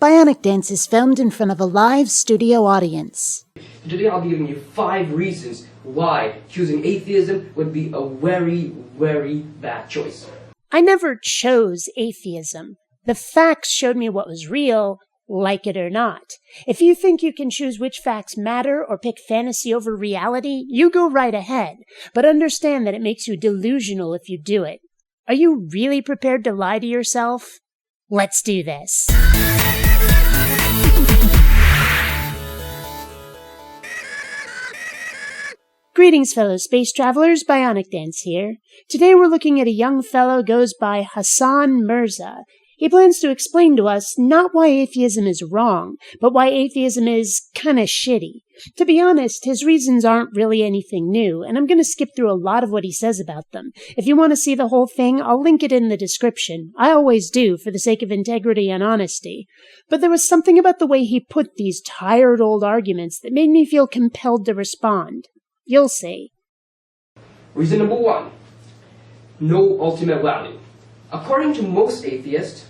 BionicDance is filmed in front of a live studio audience. Today I'll be giving you 5 reasons why choosing atheism would be a very, very bad choice. I never chose atheism. The facts showed me what was real, like it or not. If you think you can choose which facts matter or pick fantasy over reality, you go right ahead. But understand that it makes you delusional if you do it. Are you really prepared to lie to yourself? Let's do this. Greetings, fellow space travelers. BionicDance here. Today we're looking at a young fellow goes by Hassan Mirza. He plans to explain to us not why atheism is wrong, but why atheism is kinda shitty. To be honest, his reasons aren't really anything new, and I'm gonna skip through a lot of what he says about them. If you want to see the whole thing, I'll link it in the description. I always do, for the sake of integrity and honesty. But there was something about the way he put these tired old arguments that made me feel compelled to respond. You'll see. Reason number 1. No ultimate value. According to most atheists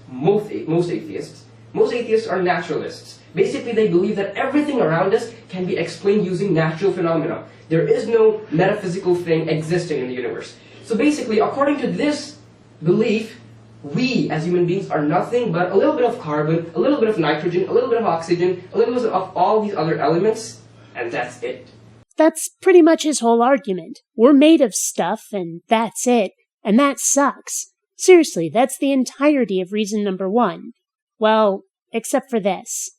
are naturalists. Basically, they believe that everything around us can be explained using natural phenomena. There is no metaphysical thing existing in the universe. So basically, according to this belief, we as human beings are nothing but a little bit of carbon, a little bit of nitrogen, a little bit of oxygen, a little bit of all these other elements, and that's it. That's pretty much his whole argument. We're made of stuff, and that's it. And that sucks. Seriously, that's the entirety of reason number 1. Well, except for this.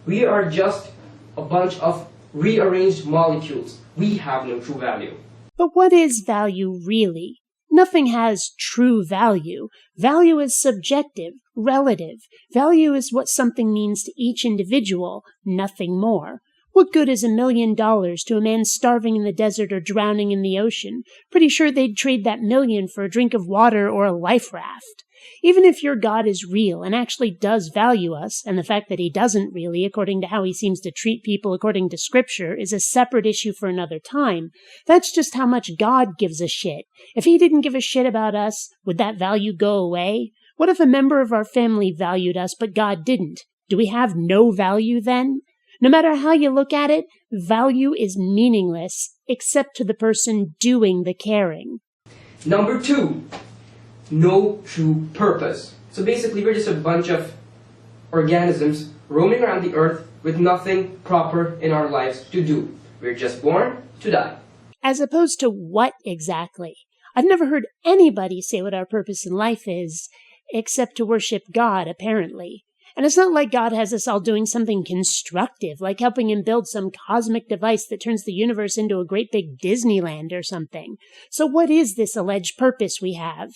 We are just a bunch of rearranged molecules. We have no true value. But what is value really? Nothing has true value. Value is subjective, relative. Value is what something means to each individual, nothing more. What good is $1 million to a man starving in the desert or drowning in the ocean? Pretty sure they'd trade that million for a drink of water or a life raft. Even if your God is real and actually does value us, and the fact that he doesn't really, according to how he seems to treat people according to Scripture, is a separate issue for another time, that's just how much God gives a shit. If he didn't give a shit about us, would that value go away? What if a member of our family valued us but God didn't? Do we have no value then? No matter how you look at it, value is meaningless, except to the person doing the caring. Number 2, no true purpose. So basically, we're just a bunch of organisms roaming around the earth with nothing proper in our lives to do. We're just born to die. As opposed to what exactly? I've never heard anybody say what our purpose in life is, except to worship God, apparently. And it's not like God has us all doing something constructive, like helping him build some cosmic device that turns the universe into a great big Disneyland or something. So what is this alleged purpose we have?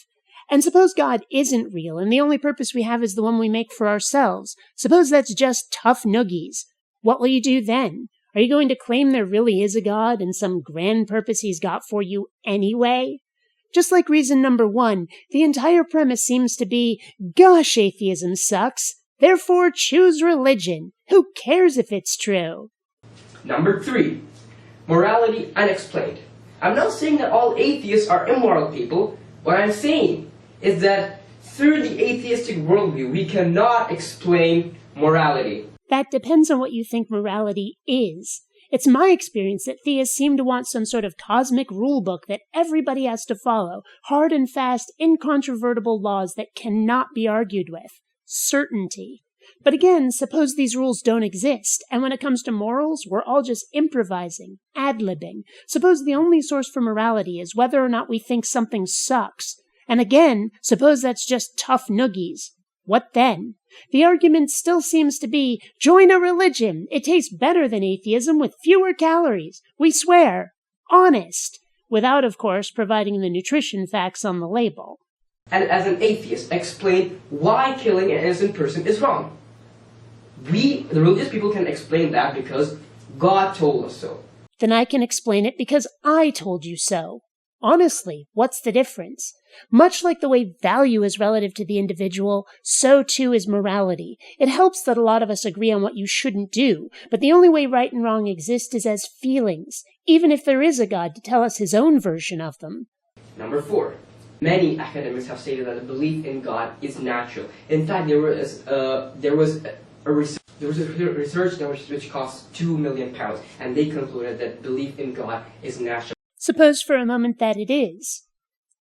And suppose God isn't real, and the only purpose we have is the one we make for ourselves. Suppose that's just tough noogies. What will you do then? Are you going to claim there really is a God and some grand purpose he's got for you anyway? Just like reason number 1, the entire premise seems to be, gosh, atheism sucks. Therefore, choose religion. Who cares if it's true? Number 3, morality unexplained. I'm not saying that all atheists are immoral people. What I'm saying is that through the atheistic worldview, we cannot explain morality. That depends on what you think morality is. It's my experience that theists seem to want some sort of cosmic rule book that everybody has to follow, hard and fast, incontrovertible laws that cannot be argued with. Certainty. But again, suppose these rules don't exist, and when it comes to morals, we're all just improvising, ad-libbing. Suppose the only source for morality is whether or not we think something sucks. And again, suppose that's just tough noogies. What then? The argument still seems to be, join a religion. It tastes better than atheism with fewer calories. We swear. Honest. Without, of course, providing the nutrition facts on the label. And as an atheist, explain why killing an innocent person is wrong. We, the religious people, can explain that because God told us so. Then I can explain it because I told you so. Honestly, what's the difference? Much like the way value is relative to the individual, so too is morality. It helps that a lot of us agree on what you shouldn't do, but the only way right and wrong exist is as feelings, even if there is a God to tell us his own version of them. Number 4. Many academics have stated that the belief in God is natural. In fact, there was There was a research that which cost £2 million, and they concluded that belief in God is natural. Suppose for a moment that it is.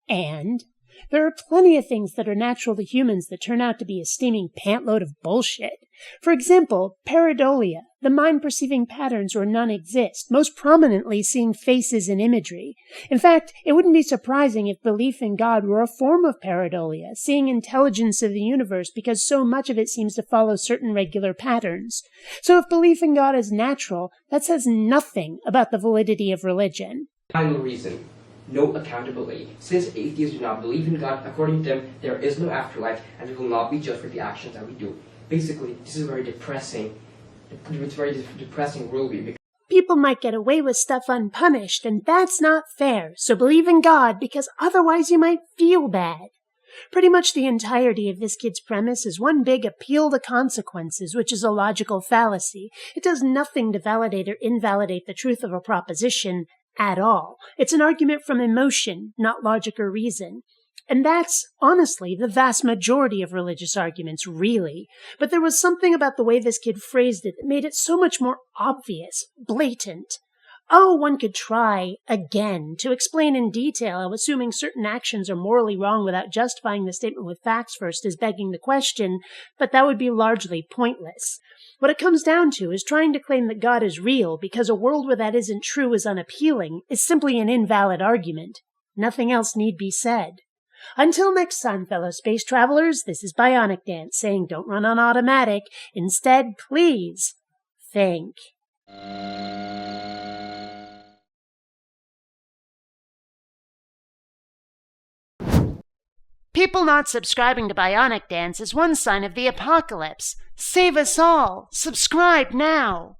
And there are plenty of things that are natural to humans that turn out to be a steaming pantload of bullshit. For example, pareidolia, the mind perceiving patterns where none exist, most prominently seeing faces in imagery. In fact, it wouldn't be surprising if belief in God were a form of pareidolia, seeing intelligence of the universe because so much of it seems to follow certain regular patterns. So if belief in God is natural, that says nothing about the validity of religion. Final reason. No accountability. Since atheists do not believe in God, according to them, there is no afterlife, and we will not be judged for the actions that we do. Basically, this is very depressing. It's very depressing worldview. People might get away with stuff unpunished, and that's not fair, so believe in God, because otherwise you might feel bad. Pretty much the entirety of this kid's premise is one big appeal to consequences, which is a logical fallacy. It does nothing to validate or invalidate the truth of a proposition at all. It's an argument from emotion, not logic or reason. And that's, honestly, the vast majority of religious arguments, really. But there was something about the way this kid phrased it that made it so much more obvious, blatant. Oh, one could try, again, to explain in detail how assuming certain actions are morally wrong without justifying the statement with facts first is begging the question, but that would be largely pointless. What it comes down to is trying to claim that God is real because a world where that isn't true is unappealing is simply an invalid argument. Nothing else need be said. Until next time, fellow space travelers, this is BionicDance saying don't run on automatic. Instead, please think. People not subscribing to BionicDance is one sign of the apocalypse. Save us all! Subscribe now!